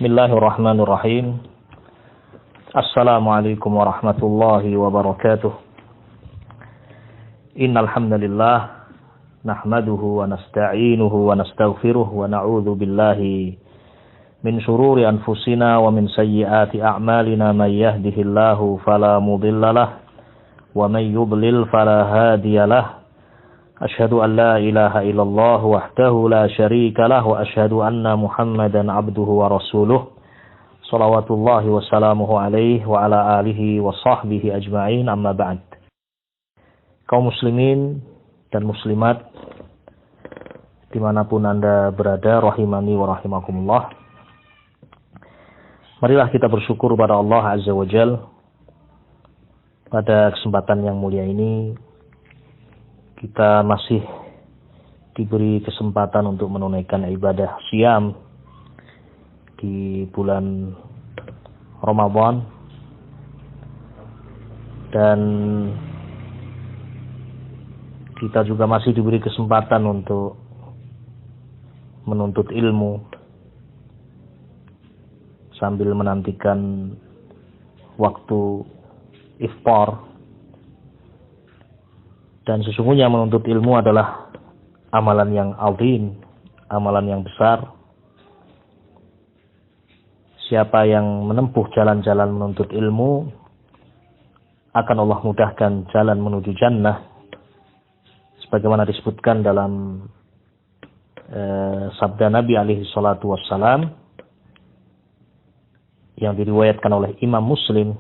Bismillahirrahmanirrahim. Assalamualaikum warahmatullahi wabarakatuh. Innal hamdalillah nahmaduhu wa nasta'inuhu wa nastaghfiruh wa na'udzu billahi min shururi anfusina wa min sayyiati a'malina may yahdihillahu fala mudhillalah wa may yudlil fala hadiyalah. Asyhadu an la ilaha illallah wahdahu la syarika lah wa asyhadu anna Muhammadan abduhu wa rasuluh. Shalawatullahi wa salamuhu alaihi wa ala alihi wa sahbihi ajma'in, amma ba'd. Kaum muslimin dan muslimat dimanapun Anda berada, rahimani wa rahimakumullah. Marilah kita bersyukur pada Allah Azza wa Jal. Pada kesempatan yang mulia ini kita masih diberi kesempatan untuk menunaikan ibadah syam di bulan Ramadan, dan kita juga masih diberi kesempatan untuk menuntut ilmu sambil menantikan waktu iftar. Dan sesungguhnya menuntut ilmu adalah amalan yang azim, amalan yang besar. Siapa yang menempuh jalan-jalan menuntut ilmu, akan Allah mudahkan jalan menuju jannah. Sebagaimana disebutkan dalam sabda Nabi alaihi salatu wassalam yang diriwayatkan oleh Imam Muslim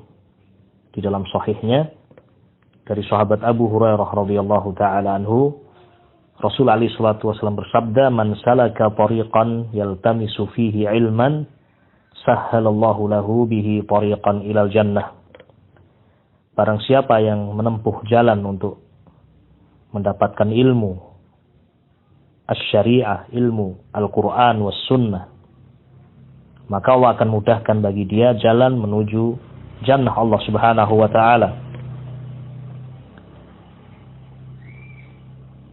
di dalam sahihnya dari sahabat Abu Hurairah radhiyallahu taala anhu, Rasul alaihi salatu wasallam bersabda, "Man salaka tariqan yaltamisu fihi ilman, sahhalallahu lahu bihi tariqan ilal jannah." Barang siapa yang menempuh jalan untuk mendapatkan ilmu asy-syariah, ilmu Al-Qur'an was sunnah, maka Allah akan mudahkan bagi dia jalan menuju jannah Allah Subhanahu wa taala.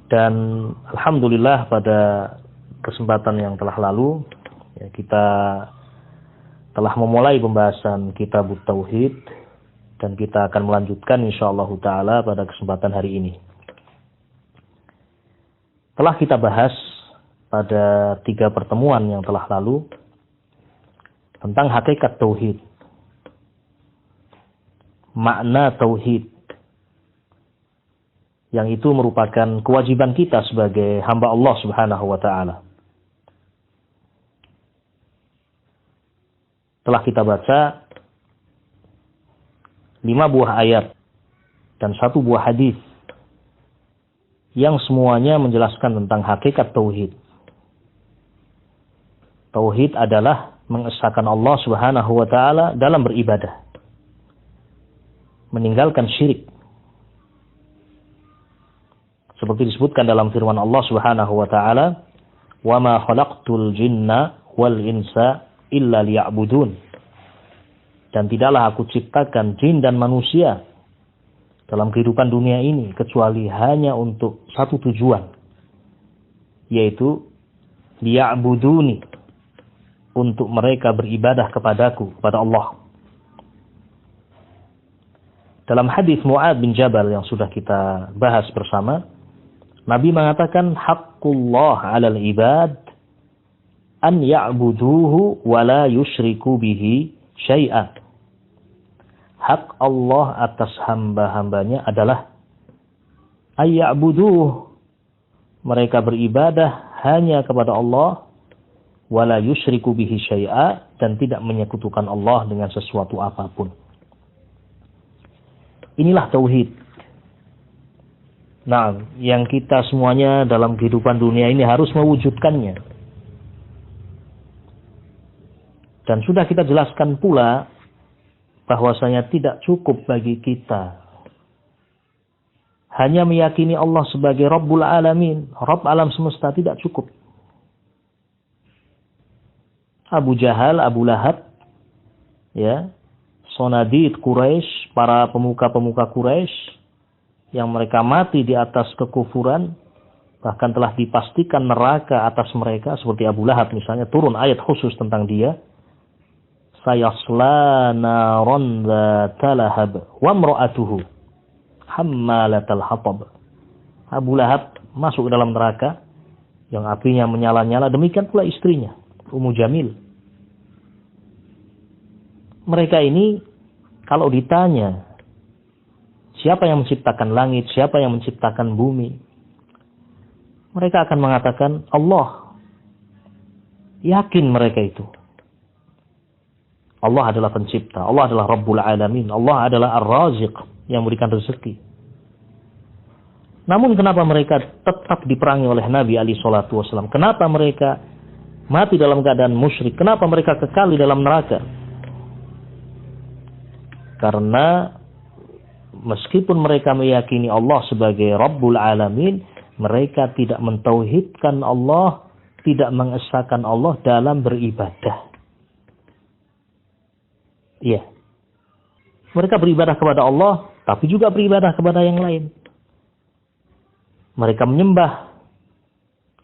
Dan alhamdulillah pada kesempatan yang telah lalu kita telah memulai pembahasan Kitab Tauhid, dan kita akan melanjutkan insyaallah taala pada kesempatan hari ini. Telah kita bahas pada 3 pertemuan yang telah lalu tentang hakikat tauhid, makna tauhid, yang itu merupakan kewajiban kita sebagai hamba Allah Subhanahu wa taala. Telah kita baca 5 buah ayat dan 1 buah hadis yang semuanya menjelaskan tentang hakikat tauhid. Tauhid adalah mengesahkan Allah Subhanahu wa taala dalam beribadah, meninggalkan syirik. Seperti disebutkan dalam firman Allah Subhanahu wa taala, "Wa ma khalaqtul jinna wal insa illa liya'budun." Dan tidaklah aku ciptakan jin dan manusia dalam kehidupan dunia ini kecuali hanya untuk satu tujuan, yaitu liya'buduni, untuk mereka beribadah kepadaku, kepada Allah. Dalam hadis Mu'adz bin Jabal yang sudah kita bahas bersama, Nabi mengatakan, haqqullah 'alal ibad an ya'buduhu wa la yusyriku bihi syai'an. Hak Allah atas hamba-hambanya adalah ayya'buduh, mereka beribadah hanya kepada Allah, wa la yusyriku bihi syai'a, dan tidak menyekutukan Allah dengan sesuatu apapun. Inilah tauhid. Nah, yang kita semuanya dalam kehidupan dunia ini harus mewujudkannya. Dan sudah kita jelaskan pula bahwasanya tidak cukup bagi kita hanya meyakini Allah sebagai Rabbul Alamin, Rabb alam semesta, tidak cukup. Abu Jahal, Abu Lahab, Sonadid Quraisy, para pemuka-pemuka Quraisy yang mereka mati di atas kekufuran, bahkan telah dipastikan neraka atas mereka, seperti Abu Lahab misalnya, turun ayat khusus tentang dia. sayasla naran dzata lahab wa imra'atuhu hammalatal hatab. Abu Lahab masuk ke dalam neraka yang apinya menyala-nyala, demikian pula istrinya Ummu Jamil. Mereka ini kalau ditanya siapa yang menciptakan langit, siapa yang menciptakan bumi, mereka akan mengatakan Allah. Yakin mereka itu. Allah adalah pencipta, Allah adalah Rabbul Alamin, Allah adalah Ar-Raziq yang memberikan rezeki. Namun kenapa mereka tetap diperangi oleh Nabi alaihi salatu wasallam? Kenapa mereka mati dalam keadaan musyrik? Kenapa mereka kekal di dalam neraka? Karena meskipun mereka meyakini Allah sebagai Rabbul Alamin, mereka tidak mentauhidkan Allah, tidak mengesahkan Allah dalam beribadah. Iya. Mereka beribadah kepada Allah, tapi juga beribadah kepada yang lain. Mereka menyembah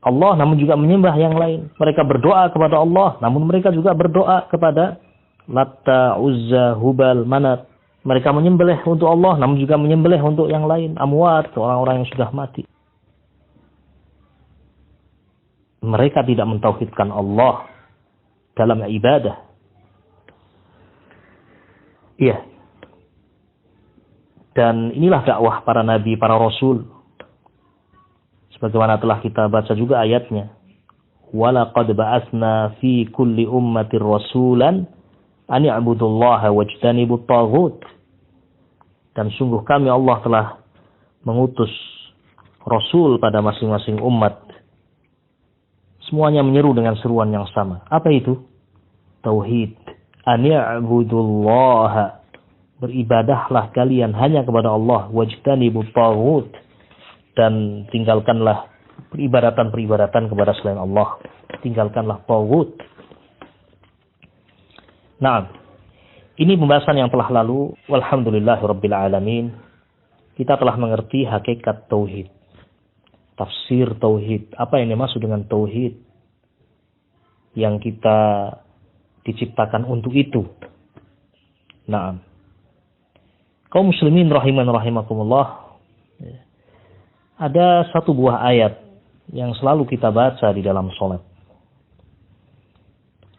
Allah, namun juga menyembah yang lain. Mereka berdoa kepada Allah, namun mereka juga berdoa kepada Latta, Uzza, Hubal, Manat. Mereka menyembelih untuk Allah, namun juga menyembelih untuk yang lain. Amwat, orang-orang yang sudah mati. Mereka tidak mentauhidkan Allah dalam ibadah. Iya. Dan inilah dakwah para nabi, para rasul. Sebagaimana telah kita baca juga ayatnya. Walaqad ba'atsna fi kulli ummatir rasulan an i'budullaha wajtanibut taghut. Dan sungguh kami Allah telah mengutus rasul pada masing-masing umat. Semuanya menyeru dengan seruan yang sama. Apa itu? Tauhid. An i'budullaha. Beribadahlah kalian hanya kepada Allah. Wajtanibut taghut. Dan tinggalkanlah peribadatan-peribadatan kepada selain Allah. Tinggalkanlah taghut. Nah, ini pembahasan yang telah lalu. Walhamdulillahirabbil alamin. Kita telah mengerti hakikat tauhid. Tafsir tauhid. Apa yang dimaksud dengan tauhid? Yang kita diciptakan untuk itu. Nah, kaum muslimin rahiman rahimakumullah. Ada satu buah ayat yang selalu kita baca di dalam sholat.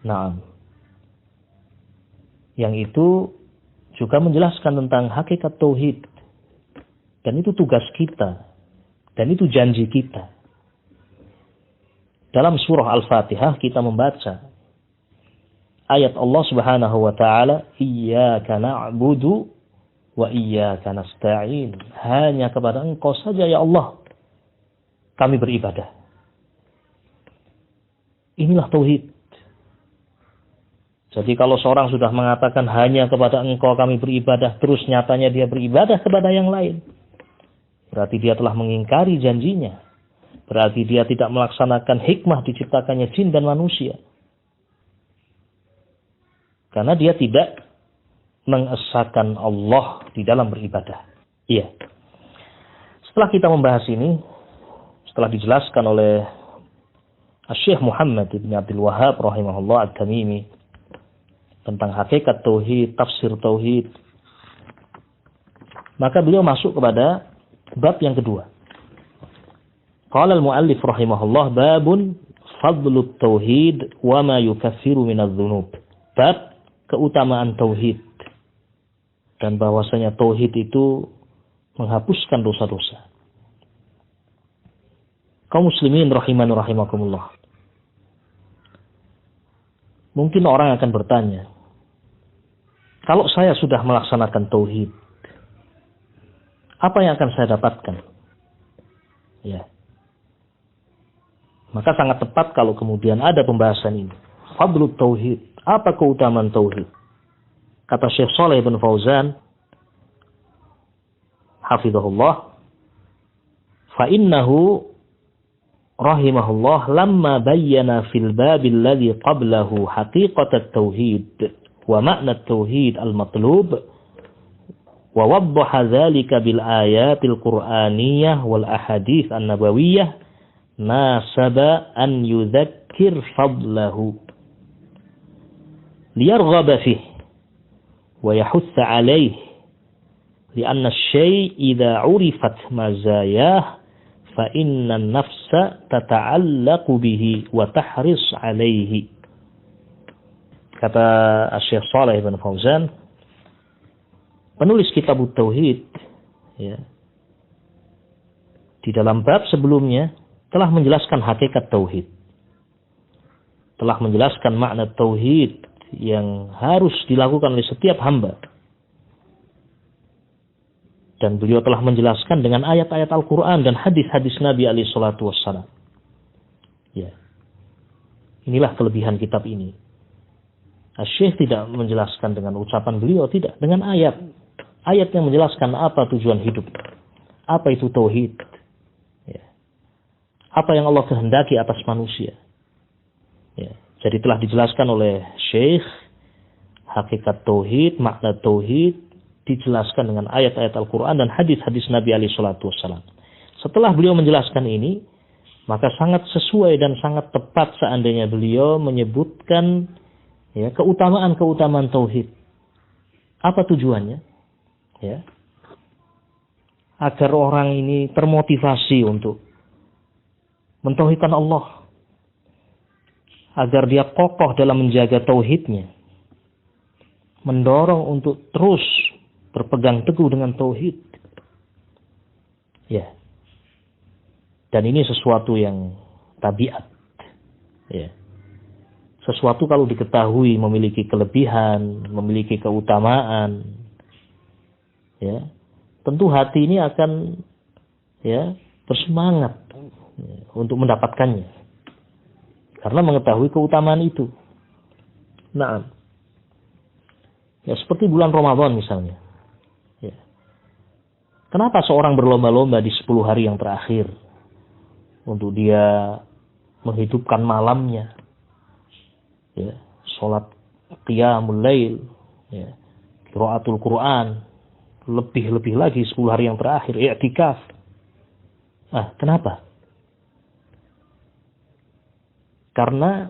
Nah, yang itu juga menjelaskan tentang hakikat tauhid. Dan itu tugas kita. Dan itu janji kita. Dalam surah Al-Fatihah kita membaca ayat Allah Subhanahu wa taala, "Iyyaka na'budu wa iyyaka nasta'in." Hanya kepada Engkau saja ya Allah kami beribadah. Inilah tauhid. Jadi kalau seorang sudah mengatakan hanya kepada Engkau kami beribadah, terus nyatanya dia beribadah kepada yang lain, berarti dia telah mengingkari janjinya. Berarti dia tidak melaksanakan hikmah diciptakannya jin dan manusia. Karena dia tidak mengesahkan Allah di dalam beribadah. Iya. Setelah kita membahas ini, setelah dijelaskan oleh Syekh Muhammad ibn Abdul Wahhab rahimahullah at-Tamimi tentang hakikat tauhid, tafsir tauhid, maka beliau masuk kepada bab yang kedua. Qala al-muallif rahimahullah babun fadlut tauhid wa ma yukaffiru minadz-dzunub. Bab keutamaan tauhid dan bahwasanya tauhid itu menghapuskan dosa-dosa. Kaum muslimin rahiman rahimakumullah. Mungkin orang akan bertanya, kalau saya sudah melaksanakan tauhid, apa yang akan saya dapatkan? Ya. Maka sangat tepat kalau kemudian ada pembahasan ini. Fadlut tauhid. Apa keutamaan tauhid? Kata Syekh Shalih bin Fauzan, hafizahullah, fa innahu rahimahullah lamma bayyana fil babil ladzi qablahu haqiqatat tauhid wa ma'na tauhid al-matlub wa waddaha dzalika bil ayatil qur'aniyah wal ahadits an-nabawiyyah nasaba an yudzakkir fadlahu. liyarghaba fihi wa yahutha 'alaihi li'anna asy-syai' idza 'urifat mazayah fa inna an-nafsa tata'allaqu bihi wa tahris 'alaihi. Kata Syekh Shalih bin Fauzan, penulis kitab Tauhid, ya, di dalam bab sebelumnya telah menjelaskan hakikat tauhid, telah menjelaskan makna tauhid yang harus dilakukan oleh setiap hamba. Dan beliau telah menjelaskan dengan ayat-ayat Al-Quran dan hadis-hadis Nabi alaihi salatu wassalam. Ya. Inilah kelebihan kitab ini. Syekh tidak menjelaskan dengan ucapan beliau, tidak, dengan ayat. Ayat yang menjelaskan apa tujuan hidup, apa itu tauhid, ya, apa yang Allah kehendaki atas manusia. Ya, jadi telah dijelaskan oleh Syekh hakikat tauhid, makna tauhid, dijelaskan dengan ayat-ayat Al-Quran dan hadis-hadis Nabi alaihi salatu wassalam. Setelah beliau menjelaskan ini, maka sangat sesuai dan sangat tepat seandainya beliau menyebutkan, ya, keutamaan-keutamaan tauhid. Apa tujuannya? Ya, agar orang ini termotivasi untuk mentauhidkan Allah, agar dia kokoh dalam menjaga tauhidnya, mendorong untuk terus berpegang teguh dengan tauhid. Ya, dan ini sesuatu yang tabiat. Ya, sesuatu kalau diketahui memiliki kelebihan, memiliki keutamaan, ya, tentu hati ini akan, ya, bersemangat, ya, untuk mendapatkannya karena mengetahui keutamaan itu. Nah, ya, seperti bulan Ramadan misalnya, ya, kenapa seorang berlomba-lomba di 10 hari yang terakhir untuk dia menghidupkan malamnya, ya, sholat qiyamul lail, ya, qiraatul Quran, lebih-lebih lagi 10 hari yang terakhir i'tikaf. Kenapa? Karena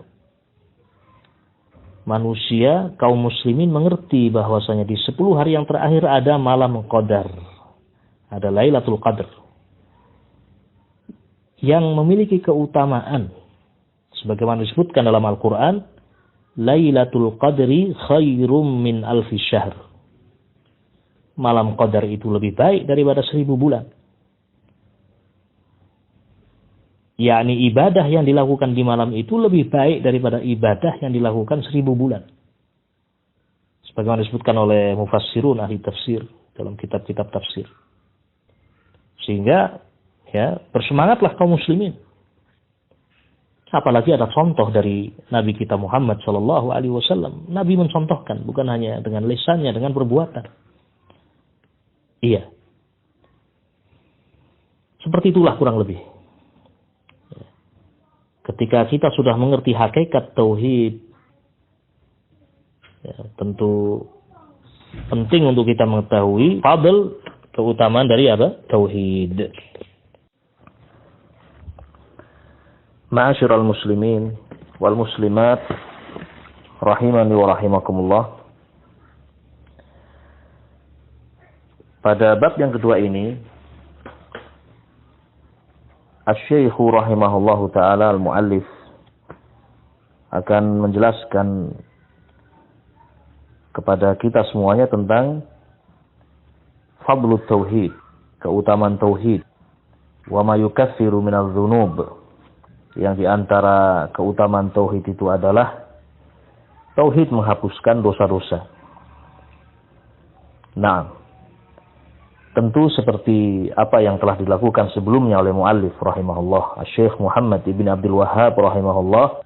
manusia, kaum muslimin mengerti bahwasanya di 10 hari yang terakhir ada malam qadar, ada Lailatul Qadar yang memiliki keutamaan sebagaimana disebutkan dalam Al-Qur'an, Lailatul Qadri khairum min alfi syahr. Malam qadar itu lebih baik daripada 1000 bulan. Yakni ibadah yang dilakukan di malam itu lebih baik daripada ibadah yang dilakukan 1000 bulan. Sebagaimana disebutkan oleh mufassirun, ahli tafsir dalam kitab-kitab tafsir. Sehingga, ya, bersemangatlah kaum muslimin. Apalagi ada contoh dari Nabi kita Muhammad sallallahu alaihi wasallam. Nabi mencontohkan bukan hanya dengan lisannya, dengan perbuatan. Iya. Seperti itulah kurang lebih. Ketika kita sudah mengerti hakikat tauhid, ya, tentu penting untuk kita mengetahui fadl, keutamaan dari apa? Tauhid. Ma'asyiral muslimin wal muslimat rahimani wa rahimakumullah. Pada bab yang kedua ini, Asy-Syaikh rahimahullahu taala al-muallif akan menjelaskan kepada kita semuanya tentang fadlut tauhid, keutamaan tauhid, wa ma yukaffiru minadz dzunub. Yang di antara keutamaan tauhid itu adalah tauhid menghapuskan dosa-dosa. Nah, tentu seperti apa yang telah dilakukan sebelumnya oleh muallif rahimahullah, Syekh Muhammad ibn Abdul Wahhab rahimahullah.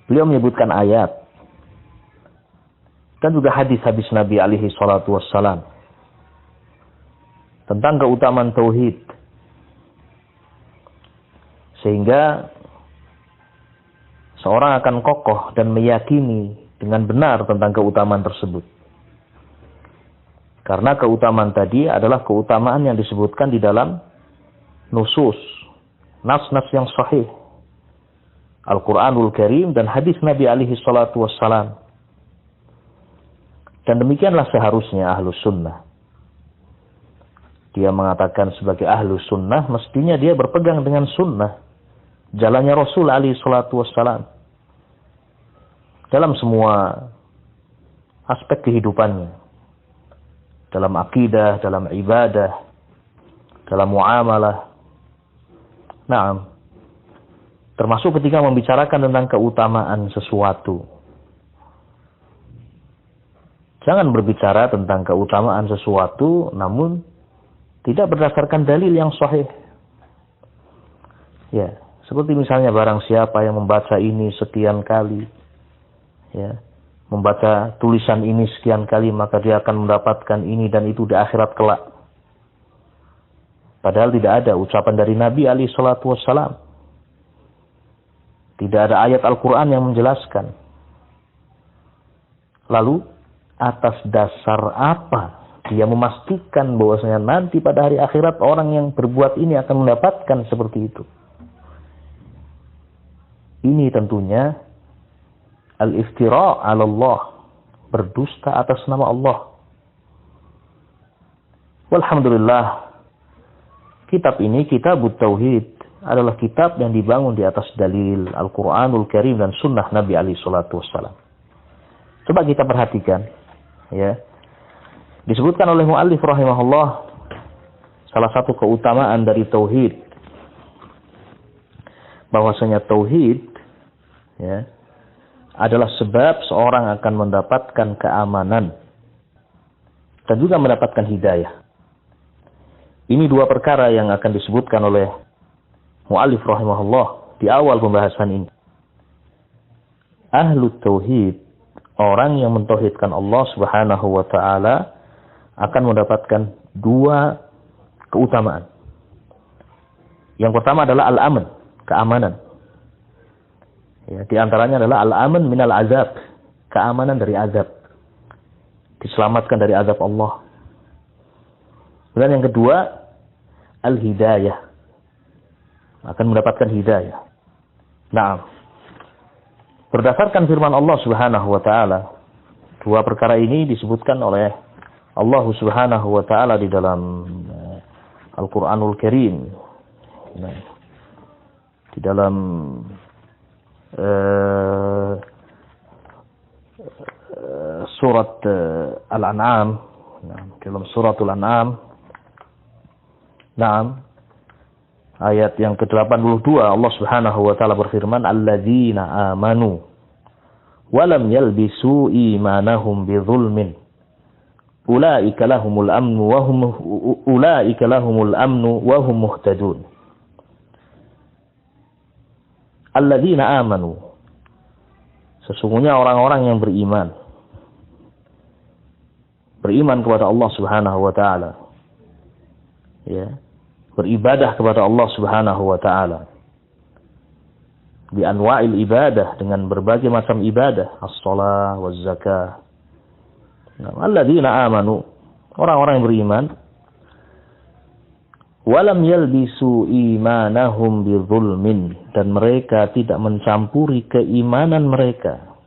Beliau menyebutkan ayat dan juga hadis-hadis Nabi alaihi salatu wassalam tentang keutamaan tauhid. Sehingga seorang akan kokoh dan meyakini dengan benar tentang keutamaan tersebut. Karena keutamaan tadi adalah keutamaan yang disebutkan di dalam nusus, nas-nas yang sahih, Al-Quranul Karim dan hadis Nabi alaihi salatu wassalam. Dan demikianlah seharusnya ahlus sunnah. Dia mengatakan sebagai ahlus sunnah, mestinya dia berpegang dengan sunnah. Jalannya Rasul alaihi salatu wassalam. Dalam semua aspek kehidupannya. Dalam akidah, dalam ibadah, dalam muamalah. Naam. Termasuk ketika membicarakan tentang keutamaan sesuatu. Jangan berbicara tentang keutamaan sesuatu, namun tidak berdasarkan dalil yang sahih. Ya, seperti misalnya barang siapa yang membaca ini sekian kali, ya, membaca tulisan ini sekian kali, maka dia akan mendapatkan ini dan itu di akhirat kelak. Padahal tidak ada ucapan dari Nabi alaihi salatu wassalam. Tidak ada ayat Al-Quran yang menjelaskan. Lalu, atas dasar apa dia memastikan bahwasanya nanti pada hari akhirat orang yang berbuat ini akan mendapatkan seperti itu? Ini tentunya al-iftira' 'ala Allah, berdusta atas nama Allah. Walhamdulillah, kitab ini, Kitabut Tauhid, adalah kitab yang dibangun di atas dalil Al-Quranul Karim dan sunnah Nabi alaihi salatu wassalam. Coba kita perhatikan, ya. Disebutkan oleh muallif rahimahullah, salah satu keutamaan dari tauhid, bahwasanya tauhid, ya, adalah sebab seorang akan mendapatkan keamanan dan juga mendapatkan hidayah. Ini dua perkara yang akan disebutkan oleh muallif rahimahullah di awal pembahasan ini. Ahlu tauhid, orang yang mentauhidkan Allah Subhanahu wa taala, akan mendapatkan dua keutamaan. Yang pertama adalah al-aman, keamanan. Ya, di antaranya adalah al-aman minal azab, keamanan dari azab. Diselamatkan dari azab Allah. Dan yang kedua, al-hidayah, akan mendapatkan hidayah. Nah, berdasarkan firman Allah Subhanahu wa taala, dua perkara ini disebutkan oleh Allah Subhanahu wa taala di dalam Al-Qur'anul Karim. Nah, di dalam surat Al-An'am, dalam suratul An'am. Nah, ayat yang ke-82 Allah Subhanahu wa taala berfirman, alladzina amanu wa lam yalbisu imanahum bidzulmin ulaika lahumul amnu wa hum muhtadun. Alladzina amanu, sesungguhnya orang-orang yang beriman kepada Allah Subhanahu wa taala, ya, beribadah kepada Allah Subhanahu wa taala bi anwa'il ibadah, dengan berbagai macam ibadah, as-shalah waz zakah. Alladzina amanu, orang-orang yang beriman, walam yalbisu imanahum bidzulmin, dan mereka tidak mencampuri keimanan mereka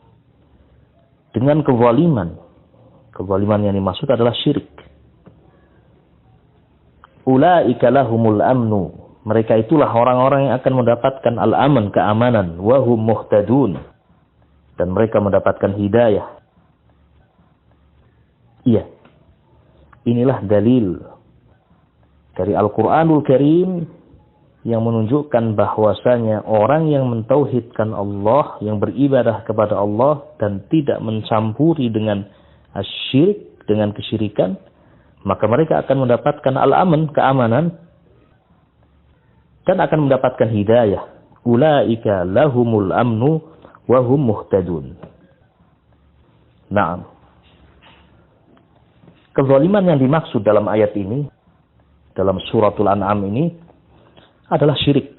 dengan kezaliman. Kezaliman yang dimaksud adalah syirik. Ulaika lahumul amnu, mereka itulah orang-orang yang akan mendapatkan al-aman, keamanan, wa hum muhtadun, dan mereka mendapatkan hidayah. Iya, inilah dalil dari Al-Quranul Karim yang menunjukkan bahwasanya orang yang mentauhidkan Allah, yang beribadah kepada Allah dan tidak mencampuri dengan asyirik, dengan kesyirikan, maka mereka akan mendapatkan al-aman, keamanan, dan akan mendapatkan hidayah. Ulaika lahumul amnu wa hum muhtadun. Naam. Kezaliman yang dimaksud dalam ayat ini, dalam suratul An'am ini, adalah syirik.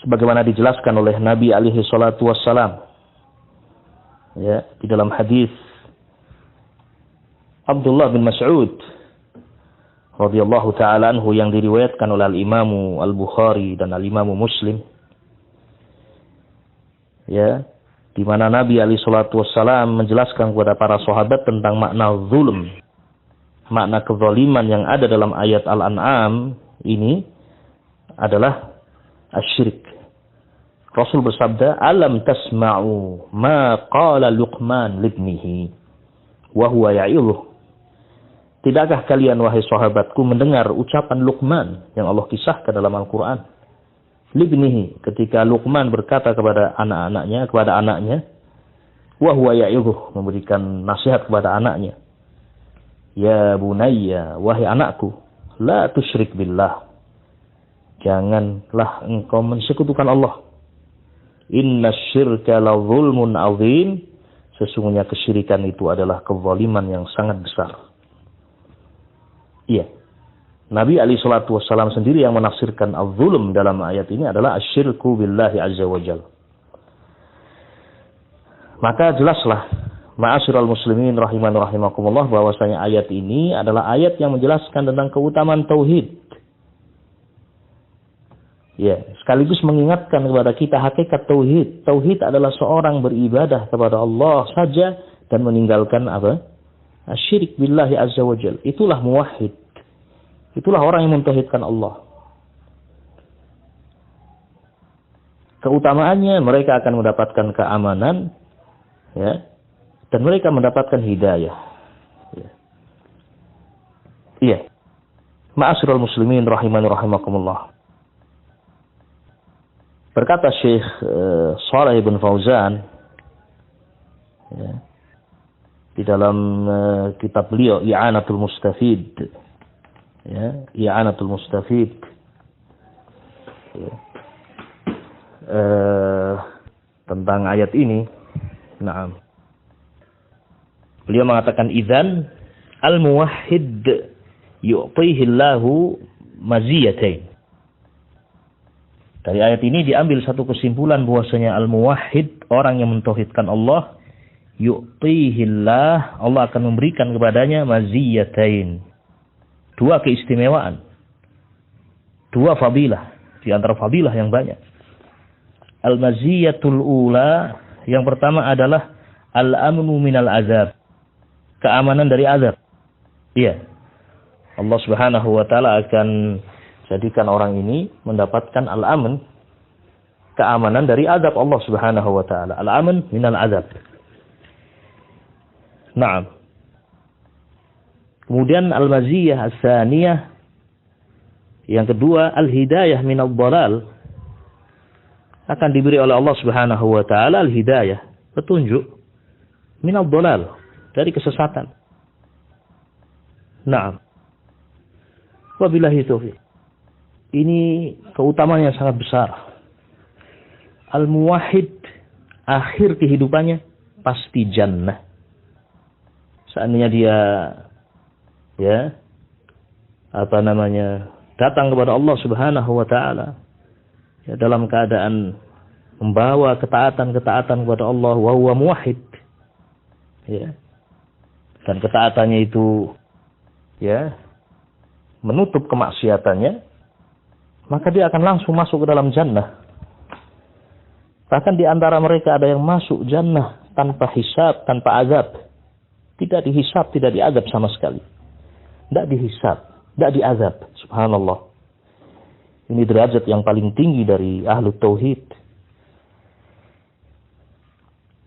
Sebagaimana dijelaskan oleh Nabi alaihi salatu wassalam, ya, di dalam hadis Abdullah bin Mas'ud radhiyallahu ta'ala anhu yang diriwayatkan oleh al-Imam Al-Bukhari dan al-Imam Muslim, ya, di mana Nabi alaihi salatu wassalam menjelaskan kepada para sahabat tentang makna zulm, makna kezaliman yang ada dalam ayat Al-An'am ini adalah asyirik. Rasul bersabda, "Alam tasma'u ma qala Luqman libnihi wa huwa ya'idhuh." Tidakkah kalian wahai sahabatku mendengar ucapan Luqman yang Allah kisahkan dalam Al-Qur'an? Libnihi, ketika Luqman berkata kepada anaknya, wa huwa ya'idhuh, memberikan nasihat kepada anaknya. Ya bunayya, wahai anakku, la tusyrik billah. Janganlah engkau mensekutukan Allah. Inna syirka la zulmun azim. Sesungguhnya kesyirikan itu adalah kezaliman yang sangat besar. Iya. Nabi alaihi salatu wassalam sendiri yang menafsirkan az-zulm dalam ayat ini adalah asyirku billahi azza wa jalla. Maka jelaslah, ma'asyiral muslimin rahiman rahimakumullah, bahwasanya ayat ini adalah ayat yang menjelaskan tentang keutamaan tauhid. Ya, sekaligus mengingatkan kepada kita hakikat tauhid. Tauhid adalah seorang beribadah kepada Allah saja dan meninggalkan apa? Syirik billahi azza wa jalla. Itulah muwahhid. Itulah orang yang mentauhidkan Allah. Keutamaannya, mereka akan mendapatkan keamanan, ya, dan mereka mendapatkan hidayah. Ya. Iya. Ma'asyiral muslimin rahimani rahimakumullah. Berkata Syekh Shalih bin Fauzan, ya, di dalam kitab beliau I'anatul Mustafid, ya, I'anatul Mustafid, ya, tentang ayat ini. Naam. Beliau mengatakan, idzan al-muwahhid yu'tihi Allahu maziyatain. Dari ayat ini diambil satu kesimpulan bahwasanya al-muwahhid, orang yang mentauhidkan Allah, yu'tihillah, Allah akan memberikan kepadanya maziyatain. Dua keistimewaan. Dua fadilah, di antara fadilah yang banyak. Al-maziyatul ula, yang pertama adalah al-amnu minal azab. Keamanan dari azab. Iya. Allah Subhanahu wa taala akan jadikan orang ini mendapatkan al-aman, keamanan dari azab Allah Subhanahu wa taala. Al-aman minal azab. Naam. Kemudian al-maziyah as-saniyah, yang kedua al-hidayah minal dhalal. Akan diberi oleh Allah Subhanahu wa taala al-hidayah, petunjuk, minal dhalal, dari kesesatan. Naam. Wabillahi taufiq. Ini keutamaan yang sangat besar. Al-muwahhid, akhir kehidupannya pasti jannah. Seandainya dia, ya, datang kepada Allah Subhanahu wa taala, ya, dalam keadaan membawa ketaatan kepada Allah, wa huwa muwahhid, ya, dan ketaatannya itu, ya, menutup kemaksiatannya, maka dia akan langsung masuk ke dalam jannah. Bahkan di antara mereka ada yang masuk jannah tanpa hisab, tanpa azab. Tidak dihisab, tidak diazab sama sekali. Tidak dihisab, tidak diazab. Subhanallah. Ini derajat yang paling tinggi dari ahlu tauhid.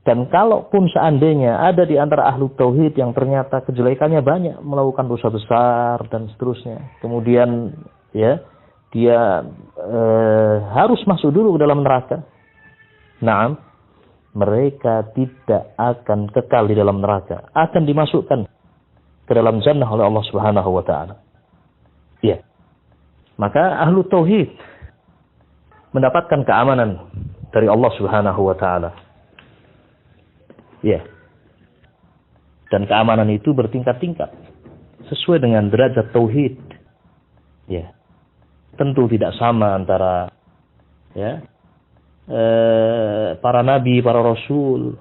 Dan kalaupun seandainya ada di antara ahlu tauhid yang ternyata kejelekannya banyak, melakukan dosa besar dan seterusnya, kemudian, ya, dia harus masuk dulu ke dalam neraka. Naam, mereka tidak akan kekal di dalam neraka, akan dimasukkan ke dalam jannah oleh Allah Subhanahu wa taala. Ya. Maka ahlu tauhid mendapatkan keamanan dari Allah Subhanahu wa taala. Ya. Dan keamanan itu bertingkat-tingkat sesuai dengan derajat tauhid. Ya. Tentu tidak sama antara, ya, para nabi, para rasul,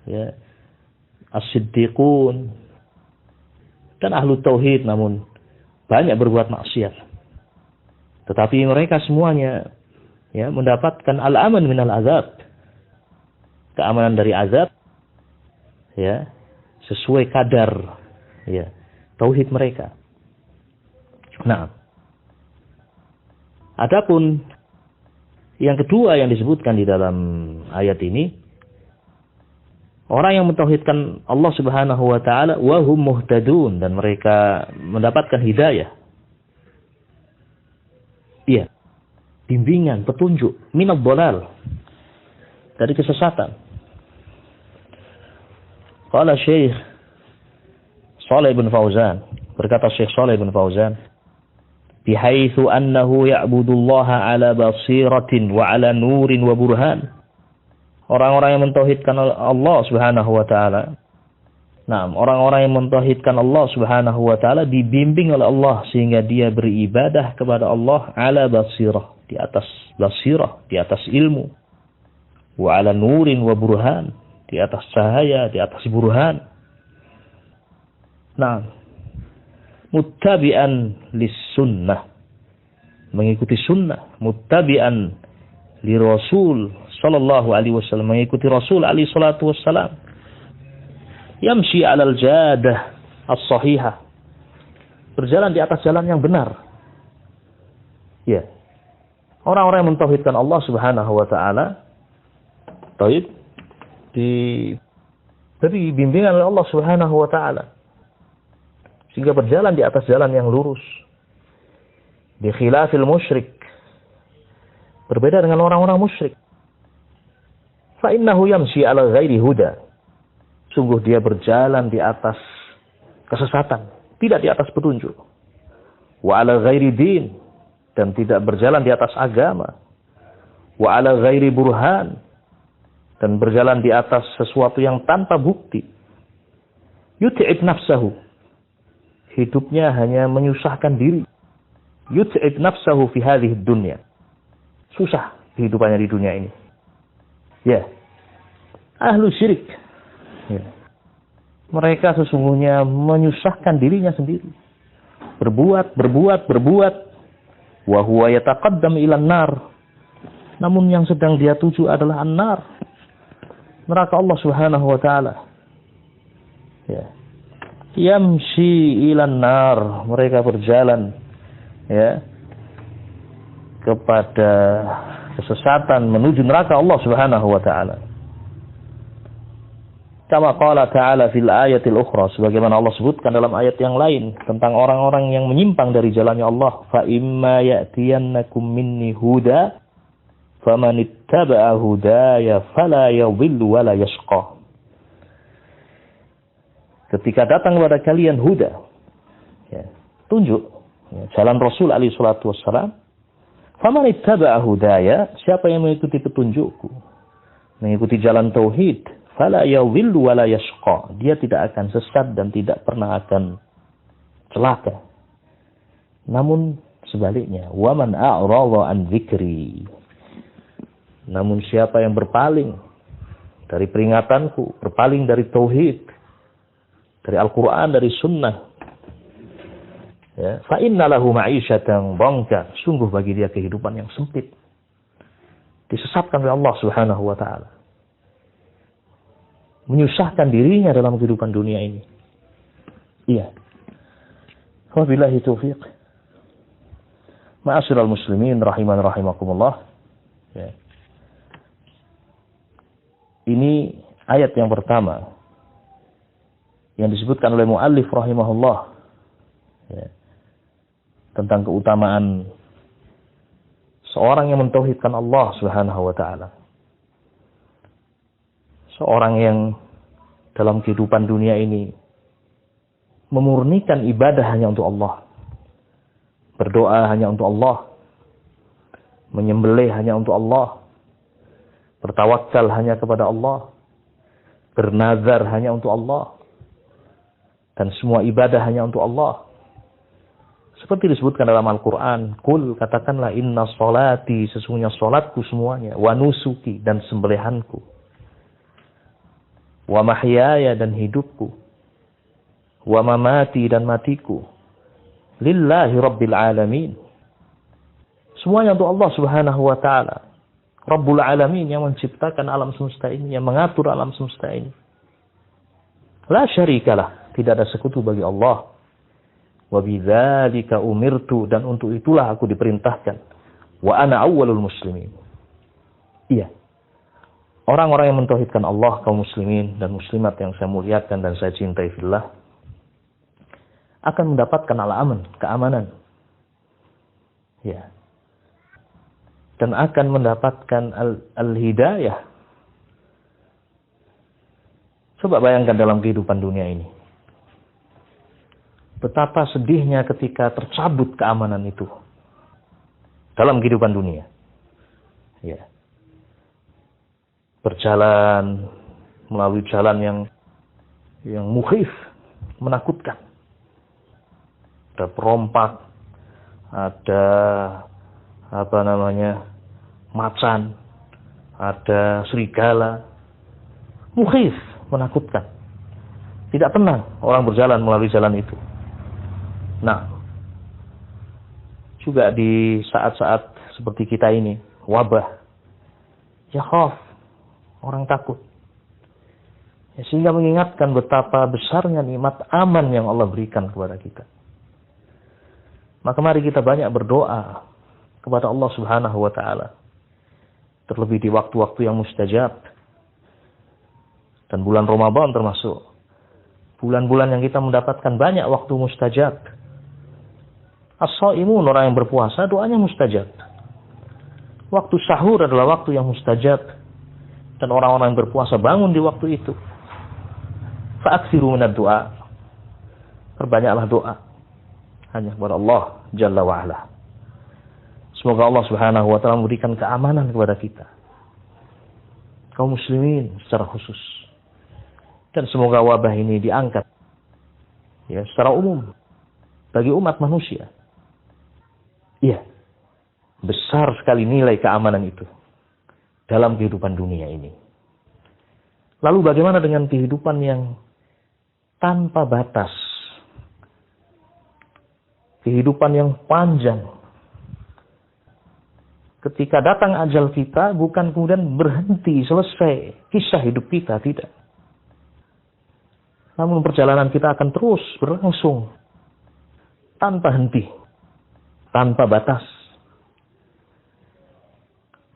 ya, as-siddiqun, dan ahlu tauhid, namun banyak berbuat maksiat. Tetapi mereka semuanya, ya, mendapatkan al-aman minal azab. keamanan dari azab, ya, sesuai kadar, ya, tauhid mereka. Nah, adapun yang kedua yang disebutkan di dalam ayat ini, orang yang mentauhidkan Allah Subhanahu wa taala wa hum muhtadun, dan mereka mendapatkan hidayah. Iya, bimbingan, petunjuk, minad dhalal, dari kesesatan. Qala Syekh Shalih bin Fauzan, berkata Syekh Shalih bin Fauzan, bihaitsu annahu ya'budullaha ala basiratin wa ala nurin wa burhan. Orang-orang yang mentauhidkan Allah Subhanahu wa taala. Nah, orang-orang yang mentauhidkan Allah Subhanahu wa taala dibimbing oleh Allah sehingga dia beribadah kepada Allah ala basirah, di atas basirah, di atas ilmu. Wa ala nurin wa burhan, di atas cahaya, di atas burhan. Nah, muttabi'an lis-sunnah, mengikuti sunnah, muttabi'an li Rasul sallallahu alaihi wasallam, mengikuti Rasul alaihi salatu wassalam. Yamshi 'alal jadah as-sahihah, berjalan di atas jalan yang benar. Ya. Orang-orang yang mentauhidkan Allah Subhanahu wa taala, tauhid, diberi bimbingan oleh Allah Subhanahu wa taala sehingga berjalan di atas jalan yang lurus. Bi khilafil musyrik, berbeda dengan orang-orang musyrik. Fa innahu yamshi 'ala ghairi huda, sungguh dia berjalan di atas kesesatan, tidak di atas petunjuk. Wa 'ala ghairi din, dan tidak berjalan di atas agama. Wa 'ala ghairi burhan, dan berjalan di atas sesuatu yang tanpa bukti. Yut'ib nafsahu, hidupnya hanya menyusahkan diri. Yut'ib nafsahu fi hadhihi dunya, susah kehidupannya di dunia ini. Ya, ahlu syirik, ya, mereka sesungguhnya menyusahkan dirinya sendiri. Berbuat. Wa huwa yataqaddam ila an-nar, namun yang sedang dia tuju adalah an-nar, neraka Allah Subhanahu wa taala. Ya. Yamshi ila an-nar, mereka berjalan, ya, kepada kesesatan menuju neraka Allah Subhanahu wa taala. Kama qala ta'ala fil ayatil ukhra, sebagaimana Allah sebutkan dalam ayat yang lain tentang orang-orang yang menyimpang dari jalannya Allah. Fa imma ya'tiyannakum minni huda faman ittaba'a hudaya fala yadhillu wa la yashqa. Ketika datang kepada kalian huda, ya, tunjuk, ya, jalan Rasul alaihi salatu wassalam. Faman ittaba'a hudaya, siapa yang mengikuti petunjukku, mengikuti jalan tauhid, fala yadhillu wa la yashqa, dia tidak akan sesat dan tidak pernah akan celaka. Namun sebaliknya, wa man a'rada an dzikri, namun siapa yang berpaling dari peringatanku, berpaling dari tauhid, dari Al-Quran, dari sunnah, ya, fa inna lahu ma'isyatan dhanka, sungguh bagi dia kehidupan yang sempit, disesatkan oleh Allah Subhanahu wa taala, menyusahkan dirinya dalam kehidupan dunia ini. Iya. Wabillahi taufiq. Ma'asyiral muslimin rahiman rahimakumullah. Ya. Ini ayat yang pertama yang disebutkan oleh muallif rahimahullah, ya, tentang keutamaan seorang yang mentauhidkan Allah Subhanahu wa taala. Seorang yang dalam kehidupan dunia ini memurnikan ibadah hanya untuk Allah, berdoa hanya untuk Allah, menyembelih hanya untuk Allah, bertawakal hanya kepada Allah, bernazar hanya untuk Allah, dan semua ibadah hanya untuk Allah. Seperti disebutkan dalam Al-Quran, Qul, katakanlah, inna sholati, sesungguhnya sholatku semuanya, wa nusuki, dan sembelihanku, wa mahyaya, dan hidupku, wa mamati, dan matiku, lillahi rabbil alamin, semuanya untuk Allah Subhanahu wa ta'ala. Rabbul Alamin, yang menciptakan alam semesta ini, yang mengatur alam semesta ini. La syarikalah, tidak ada sekutu bagi Allah. Wa bidzalika umirtu, dan untuk itulah aku diperintahkan. Wa ana awwalul muslimin. Iya. Orang-orang yang mentauhidkan Allah, kaum muslimin dan muslimat yang saya muliakan dan saya cintai fillah, akan mendapatkan al-aman, keamanan. Ya. Dan akan mendapatkan al-hidayah. Coba bayangkan dalam kehidupan dunia ini. Betapa sedihnya ketika tercabut keamanan itu. Dalam kehidupan dunia. Ya. Berjalan melalui jalan yang mukhif, menakutkan. Ada perompak, ada macan, ada serigala, mukhif, menakutkan. Tidak tenang orang berjalan melalui jalan itu. Nah, juga di saat-saat seperti kita ini, wabah, ya khaf, orang takut. Ya, sehingga mengingatkan betapa besarnya nikmat aman yang Allah berikan kepada kita. Maka mari kita banyak berdoa kepada Allah Subhanahu wa taala. Terlebih di waktu-waktu yang mustajab. Dan bulan Ramadan termasuk bulan-bulan yang kita mendapatkan banyak waktu mustajab. As-shaimun, orang yang berpuasa, doanya mustajab. Waktu sahur adalah waktu yang mustajab. Dan orang-orang yang berpuasa bangun di waktu itu. Fa'aksiru minad du'a. Perbanyaklah doa. Hanya kepada Allah Jalla wa'ala. Semoga Allah Subhanahu wa ta'ala memberikan keamanan kepada kita. Kaum muslimin secara khusus. Dan semoga wabah ini diangkat. Ya, secara umum. Bagi umat manusia. Iya. Besar sekali nilai keamanan itu. Dalam kehidupan dunia ini. Lalu bagaimana dengan kehidupan yang tanpa batas? Kehidupan yang panjang. Ketika datang ajal kita, bukan kemudian berhenti, selesai kisah hidup kita, tidak. Namun perjalanan kita akan terus berlangsung. Tanpa henti. Tanpa batas.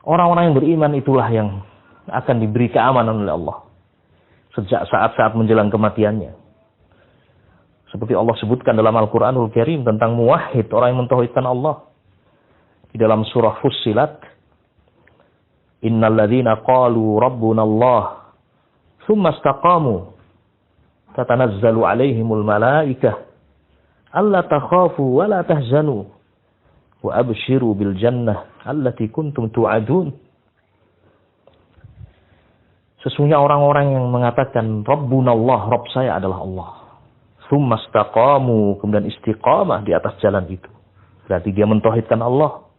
Orang-orang yang beriman itulah yang akan diberi keamanan oleh Allah. Sejak saat-saat menjelang kematiannya. Seperti Allah sebutkan dalam Al-Quranul Karim tentang muwahhid, orang yang mentauhidkan Allah. Di dalam surah Fussilat. Innal ladzina qalu rabbuna Allah thumma istaqamu tatanazzalu alaihimul malaikah alla takhafu wa la tahzanu wa abshiru bil jannah allati kuntum tu'adun. Sesungguhnya orang-orang yang mengatakan Rabbuna Allah, Rabb saya adalah Allah. Tsumma istaqamu, kemudian istiqamah di atas jalan itu. Berarti dia mentauhidkan Allah.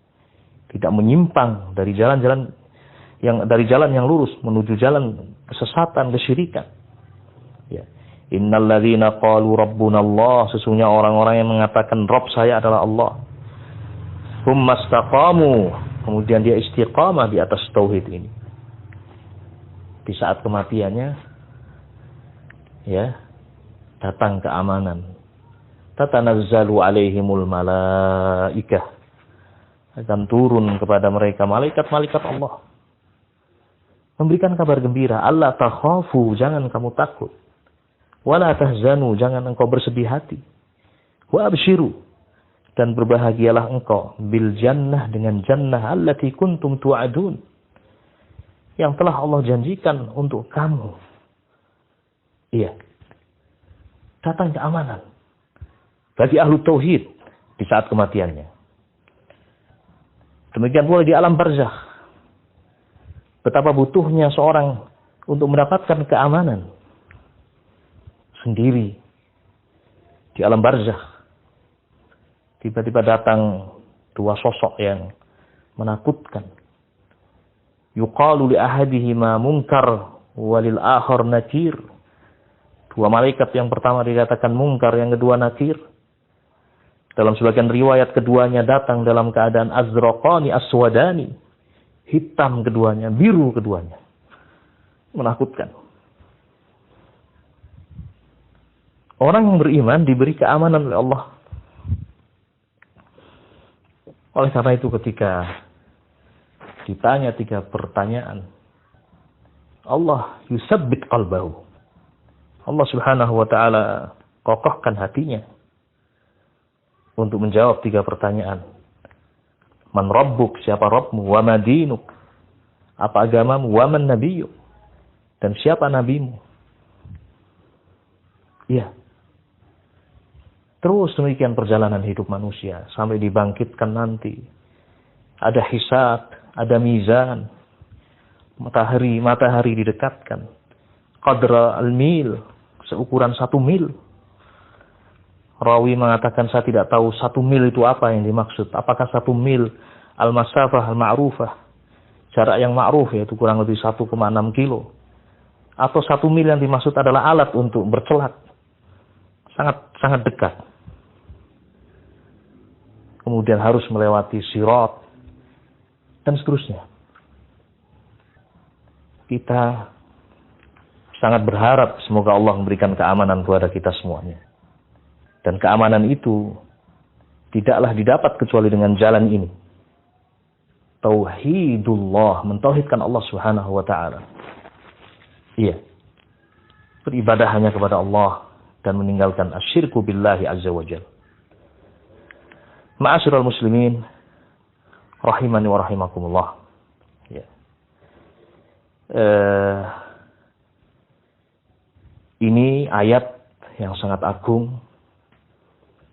Tidak menyimpang dari jalan-jalan yang lurus menuju jalan kesesatan, kesyirikan. Ya. Innal ladzina qalu rabbuna Allah, sesungguhnya orang-orang yang mengatakan Rabb saya adalah Allah. Tsumma istaqamu, kemudian dia istiqamah di atas tauhid ini. Di saat kematiannya, ya, datang keamanan. Tatanazzalu alaihimul malaikah, akan turun kepada mereka malaikat-malaikat Allah. Memberikan kabar gembira. Allah takhafu, jangan kamu takut. Wala tahzanu, jangan engkau bersedih hati. Wa abshiru, dan berbahagialah engkau. Bil jannah, dengan jannah allati kuntum tu'adun, yang telah Allah janjikan untuk kamu. Iya. Datang keamanan bagi ahlu tauhid di saat kematiannya. Demikian pula di alam barzakh. Betapa butuhnya seorang untuk mendapatkan keamanan sendiri di alam barzakh. Tiba-tiba datang dua sosok yang menakutkan. Yuqalu li ahadihima munkar walil akhar nakir. Dua malaikat, yang pertama dikatakan munkar, yang kedua nakir. Dalam sebagian riwayat keduanya datang dalam keadaan azraqani aswadani, hitam keduanya, biru keduanya. Menakutkan. Orang yang beriman diberi keamanan oleh Allah. Oleh karena itu ketika ditanya 3 pertanyaan, Allah yusabbit qalbahu. Allah Subhanahu wa taala kokohkan hatinya untuk menjawab 3 pertanyaan. Man rabbuk, siapa Rabbmu? Wa ma dinuk, apa agamamu? Wa man nabiyyuk, dan siapa nabimu? Iya. Terus demikian perjalanan hidup manusia sampai dibangkitkan nanti. Ada hisab, ada mizan. Matahari didekatkan. Qadra al-mil, seukuran 1 mil. Rawi mengatakan saya tidak tahu 1 mil itu apa yang dimaksud. Apakah 1 mil al-masafah al-ma'rufah, jarak yang ma'ruf, yaitu kurang lebih 1,6 kilo. Atau 1 mil yang dimaksud adalah alat untuk bercelat. Sangat dekat. Kemudian harus melewati sirat dan seterusnya. Kita sangat berharap semoga Allah memberikan keamanan kepada kita semuanya. Dan keamanan itu tidaklah didapat kecuali dengan jalan ini. Tauhidullah, mentauhidkan Allah Subhanahu wa taala. Iya. Beribadah hanya kepada Allah dan meninggalkan asyirku billahi azza wa jalla. Ma'asyiral muslimin rahimani wa rahimakumullah. Ya. Ini ayat yang sangat agung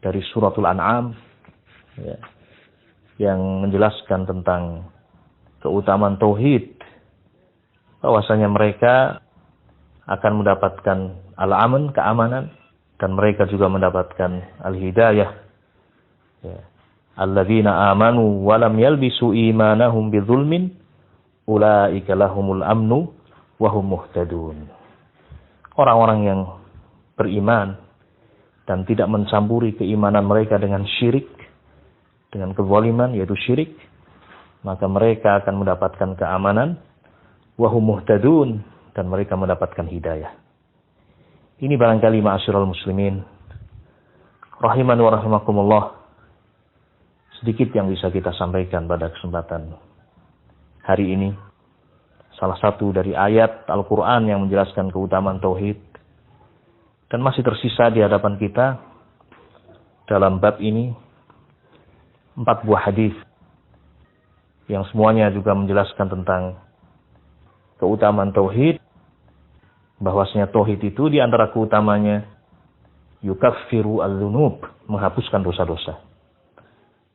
dari suratul An'am, ya, yang menjelaskan tentang keutamaan tauhid, bahwasanya mereka akan mendapatkan al-aman, keamanan, dan mereka juga mendapatkan al-hidayah. Ya. Alladzina amanu wa lam yalbisu imanahum bidzulmin ulaika lahumul amnu wa hum muhtadun. Orang-orang yang beriman dan tidak mencampuri keimanan mereka dengan syirik, dengan kezaliman yaitu syirik, maka mereka akan mendapatkan keamanan wa hum muhtadun, dan mereka mendapatkan hidayah. Ini barangkali ma'asyiral muslimin rahimani wa rahimakumullah, sedikit yang bisa kita sampaikan pada kesempatan hari ini. Salah satu dari ayat Al-Quran yang menjelaskan keutamaan tauhid. Dan masih tersisa di hadapan kita dalam bab ini 4 buah hadis yang semuanya juga menjelaskan tentang keutamaan tauhid. Bahwasanya tauhid itu di antara keutamanya yukaffiru al-dzunub, menghapuskan dosa-dosa.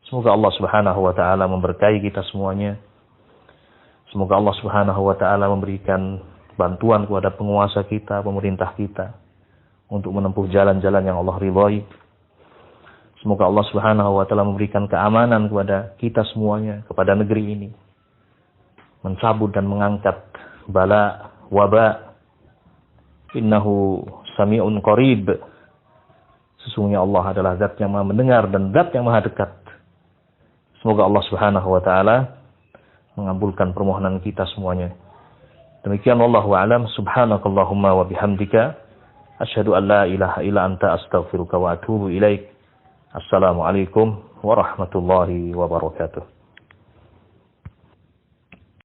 Semoga Allah Subhanahu wa taala memberkahi kita semuanya. Semoga Allah Subhanahu wa taala memberikan bantuan kepada penguasa kita, pemerintah kita untuk menempuh jalan-jalan yang Allah ridhai. Semoga Allah Subhanahu wa taala memberikan keamanan kepada kita semuanya, kepada negeri ini. Mencabut dan mengangkat bala, waba. Innahu sami'un qarib. Sesungguhnya Allah adalah zat yang maha mendengar dan zat yang maha dekat. Semoga Allah Subhanahu wa taala mengabulkan permohonan kita semuanya. Demikian wallahu a'lam. Subhanakallahumma wa bihamdika asyhadu an la ilaha illa anta astaghfiruka wa atubu ilaik. Assalamualaikum warahmatullahi wabarakatuh.